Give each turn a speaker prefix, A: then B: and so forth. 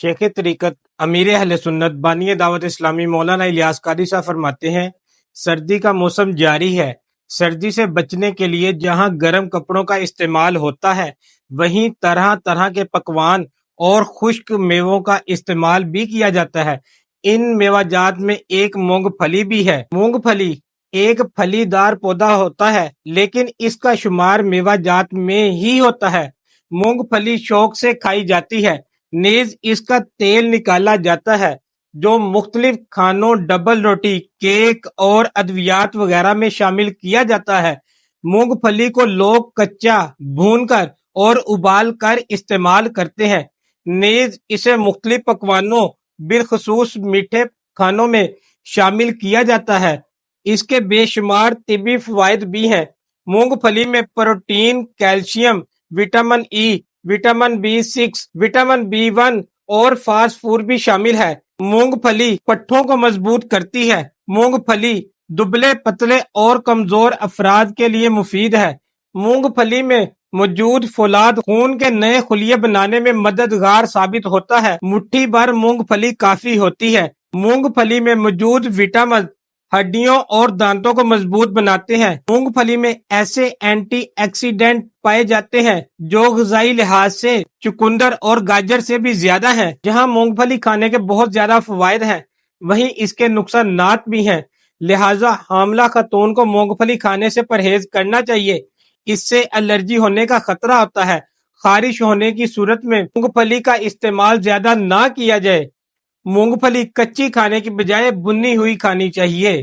A: شیخ طریقت امیر اہل سنت بانی دعوت اسلامی مولانا الیاس قادری صاحب فرماتے ہیں، سردی کا موسم جاری ہے۔ سردی سے بچنے کے لیے جہاں گرم کپڑوں کا استعمال ہوتا ہے، وہیں طرح طرح کے پکوان اور خشک میووں کا استعمال بھی کیا جاتا ہے۔ ان میوہ جات میں ایک مونگ پھلی بھی ہے۔ مونگ پھلی ایک پھلی دار پودا ہوتا ہے، لیکن اس کا شمار میوہ جات میں ہی ہوتا ہے۔ مونگ پھلی شوق سے کھائی جاتی ہے، نیز اس کا تیل نکالا جاتا ہے جو مختلف کھانوں، ڈبل روٹی، کیک اور ادویات وغیرہ میں شامل کیا جاتا ہے۔ مونگ پھلی کو لوگ کچا، بھون کر اور ابال کر استعمال کرتے ہیں، نیز اسے مختلف پکوانوں بالخصوص میٹھے کھانوں میں شامل کیا جاتا ہے۔ اس کے بے شمار طبی فوائد بھی ہیں۔ مونگ پھلی میں protein, calcium, vitamin E, vitamin B6، vitamin B1 اور فاسفور بھی شامل ہے۔ مونگ پھلی پٹھوں کو مضبوط کرتی ہے۔ مونگ پھلی دبلے پتلے اور کمزور افراد کے لیے مفید ہے۔ مونگ پھلی میں موجود فولاد خون کے نئے خلیے بنانے میں مددگار ثابت ہوتا ہے۔ مٹھی بھر مونگ پھلی کافی ہوتی ہے۔ مونگ پھلی میں موجود وٹامن ہڈیوں اور دانتوں کو مضبوط بناتے ہیں۔ مونگ پھلی میں ایسے اینٹی آکسیڈنٹ پائے جاتے ہیں جو غذائی لحاظ سے چقندر اور گاجر سے بھی زیادہ ہیں۔ جہاں مونگ پھلی کھانے کے بہت زیادہ فوائد ہیں، وہیں اس کے نقصانات بھی ہیں، لہٰذا حاملہ خاتون کو مونگ پھلی کھانے سے پرہیز کرنا چاہیے۔ اس سے الرجی ہونے کا خطرہ ہوتا ہے۔ خارش ہونے کی صورت میں مونگ پھلی کا استعمال زیادہ نہ کیا جائے۔ مونگ پھلی کچی کھانے کی بجائے بنی ہوئی کھانی چاہیے۔